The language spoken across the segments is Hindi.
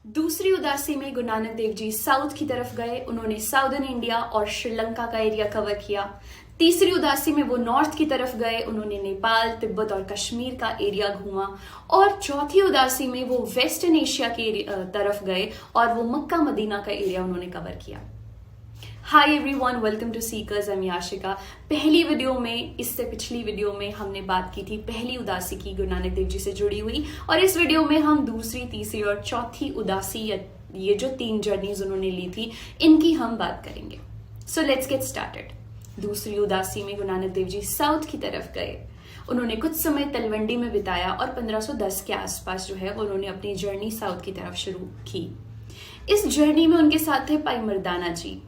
दूसरी उदासी में गुरु नानक देव जी साउथ की तरफ गए। उन्होंने साउदर्न इंडिया और श्रीलंका का एरिया कवर किया। तीसरी उदासी में वो नॉर्थ की तरफ गए। उन्होंने नेपाल, तिब्बत और कश्मीर का एरिया घूमा। और चौथी उदासी में वो वेस्टर्न एशिया की तरफ गए और वो मक्का मदीना का एरिया उन्होंने कवर किया। Hi everyone, welcome to seekers. I am Yashika. पहली वीडियो में, इससे पिछली वीडियो में हमने बात की थी पहली उदासी की गुरु नानक देव जी से जुड़ी हुई, और इस वीडियो में हम दूसरी, तीसरी और चौथी उदासी, ये जो 3 जर्नीज उन्होंने ली थी, इनकी हम बात करेंगे। So let's get started. दूसरी उदासी में गुरु नानक देव जी साउथ की तरफ गए। उन्होंने कुछ समय तलवंडी में बिताया और 1510 के आसपास जो है उन्होंने अपनी जर्नी साउथ की तरफ शुरू की। इस जर्नी में उनके साथ थे भाई मर्दाना जी,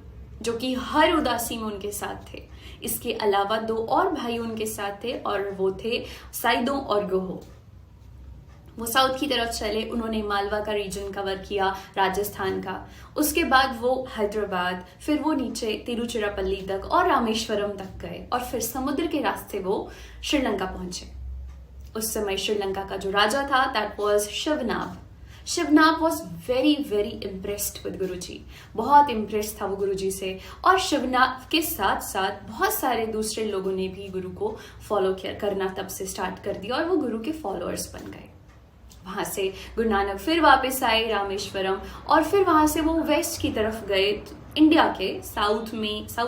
जो कि हर उदासी में उनके साथ थे। इसके अलावा 2 और भाई उनके साथ थे और वो थे साइदों और गोहो। वो साउथ की तरफ चले। उन्होंने मालवा का रीजन कवर किया, राजस्थान का। उसके बाद वो हैदराबाद, फिर वो नीचे तिरुचिरापल्ली तक और रामेश्वरम तक गए और फिर समुद्र के रास्ते वो श्रीलंका पहुंचे। उस समय श्रीलंका का जो राजा था that was Shivnabh. Shivnabh was very very impressed with guru ji. बहुत इम्प्रेस था वो गुरु जी से। और शिवनाभ के साथ साथ बहुत सारे दूसरे लोगों ने भी गुरु को फॉलो करना तब से स्टार्ट कर दिया और वो गुरु के फॉलोअर्स बन गए। वहां से गुरु नानक फिर वापस आए रामेश्वरम, और फिर वहां से वो वेस्ट की तरफ गए, इंडिया के साउथ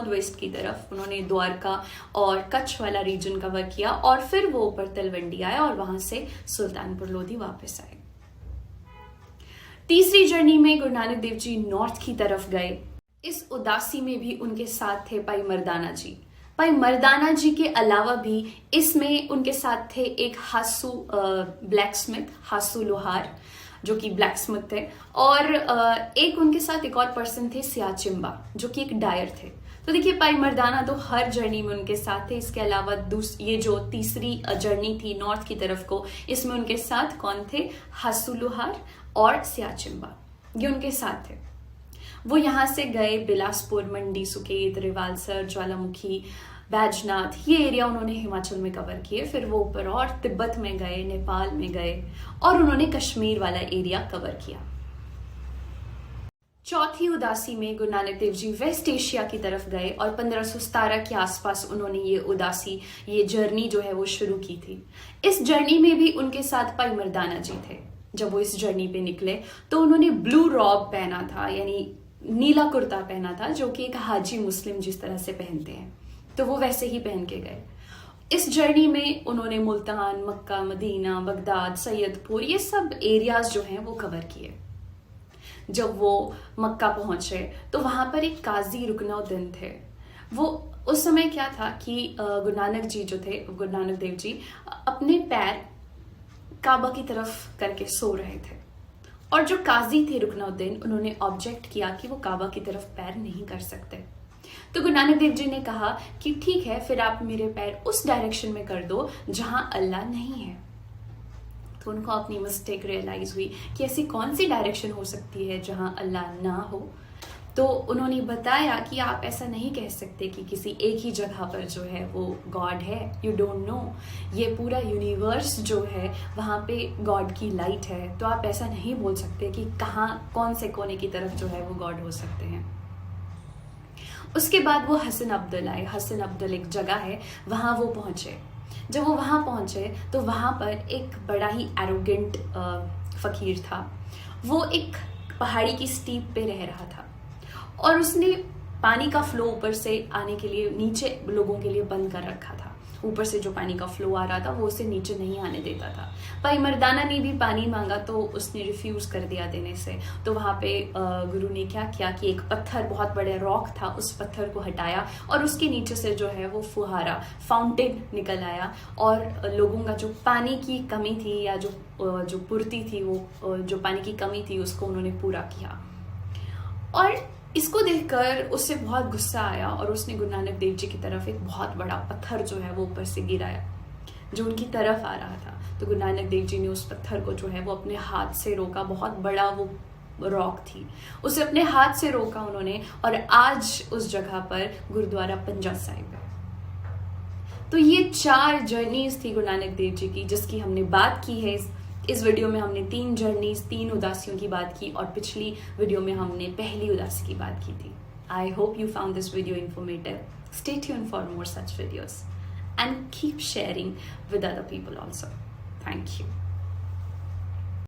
वेस्ट की तरफ। उन्होंने द्वारका और कच्छ वाला रीजन कवर किया और फिर वो ऊपर तलवंडी आए और वहां से सुल्तानपुर लोधी वापस आए। तीसरी जर्नी में गुरु नानक देव जी नॉर्थ की तरफ गए। इस उदासी में भी उनके साथ थे भाई मर्दाना जी। भाई मर्दाना जी के अलावा भी इसमें उनके साथ थे एक हासू ब्लैक स्मिथ, हासू लोहार, जो कि ब्लैक स्मिथ थे। और एक उनके साथ एक और पर्सन थे सियाचिम्बा, जो कि एक डायर थे। तो देखिए, भाई मर्दाना तो हर जर्नी में उनके साथ थे। इसके अलावा ये जो तीसरी जर्नी थी नॉर्थ की तरफ को, इसमें उनके साथ कौन थे? हासू लोहार और सियाचिम्बा, ये उनके साथ थे। वो यहाँ से गए बिलासपुर, मंडी, सुकेत, रिवालसर, ज्वालामुखी, बैजनाथ, ये एरिया उन्होंने हिमाचल में कवर किए। फिर वो ऊपर और तिब्बत में गए, नेपाल में गए और उन्होंने कश्मीर वाला एरिया कवर किया। चौथी उदासी में गुरु नानक देव जी वेस्ट एशिया की तरफ गए और 1517 के आसपास उन्होंने ये जर्नी जो है वो शुरू की थी। इस जर्नी में भी उनके साथ भाई मर्दाना जी थे। जब वो इस जर्नी पे निकले तो उन्होंने ब्लू रॉब पहना था, यानी नीला कुर्ता पहना था, जो कि एक हाजी मुस्लिम जिस तरह से पहनते हैं, तो वो वैसे ही पहन के गए। इस जर्नी में उन्होंने मुल्तान, मक्का, मदीना, बगदाद, सैयदपुर, ये सब एरियाज जो हैं वो कवर किए। जब वो मक्का पहुंचे तो वहां पर एक काजी रुकनुद्दीन थे। वो उस समय क्या था कि गुरु नानक जी जो थे, गुरु नानक देव जी अपने पैर काबा की तरफ करके सो रहे थे, और जो काजी थे रुकनुद्दीन, उन्होंने ऑब्जेक्ट किया कि वो काबा की तरफ पैर नहीं कर सकते। तो गुरु नानक देव जी ने कहा कि ठीक है, फिर आप मेरे पैर उस डायरेक्शन में कर दो जहां अल्लाह नहीं है। तो उनको अपनी मिस्टेक रियलाइज हुई कि ऐसी कौन सी डायरेक्शन हो सकती है जहां अल्लाह ना हो। तो उन्होंने बताया कि आप ऐसा नहीं कह सकते कि किसी एक ही जगह पर जो है वो गॉड है। यू डोंट नो, ये पूरा यूनिवर्स जो है वहाँ पे गॉड की लाइट है। तो आप ऐसा नहीं बोल सकते कि कहाँ, कौन से कोने की तरफ जो है वो गॉड हो सकते हैं। उसके बाद वो हसन अब्दुल आए। हसन अब्दुल एक जगह है, वहाँ वो पहुँचे। जब वो वहाँ पहुँचे तो वहाँ पर एक बड़ा ही एरोगेंट फकीर था। वो एक पहाड़ी की स्टीप पे रह रहा था और उसने पानी का फ्लो ऊपर से आने के लिए नीचे लोगों के लिए बंद कर रखा था। ऊपर से जो पानी का फ्लो आ रहा था वो उसे नीचे नहीं आने देता था। भाई मर्दाना ने भी पानी मांगा तो उसने रिफ्यूज कर दिया देने से। तो वहाँ पे गुरु ने क्या किया कि एक पत्थर, बहुत बड़े रॉक था, उस पत्थर को हटाया और उसके नीचे से जो है वो फुहारा, फाउंटेन निकल आया और लोगों का जो पानी की कमी थी या जो पूर्ति थी, वो जो पानी की कमी थी उसको उन्होंने पूरा किया। और इसको देखकर उससे बहुत गुस्सा आया और उसने गुरु नानक देव जी की तरफ एक बहुत बड़ा पत्थर जो है वो ऊपर से गिराया, जो उनकी तरफ आ रहा था। तो गुरु नानक देव जी ने उस पत्थर को जो है वो अपने हाथ से रोका। बहुत बड़ा वो रॉक थी, उसे अपने हाथ से रोका उन्होंने, और आज उस जगह पर गुरुद्वारा पंजा साहिब है। तो ये 4 जर्नीज थी गुरु नानक देव जी की, जिसकी हमने बात की है इस वीडियो में हमने 3 जर्नीज, 3 उदासियों की बात की और पिछली वीडियो में हमने पहली उदासी की बात की थी. I hope you found this video informative. Stay tuned for more such videos and keep sharing with other people also. Thank you.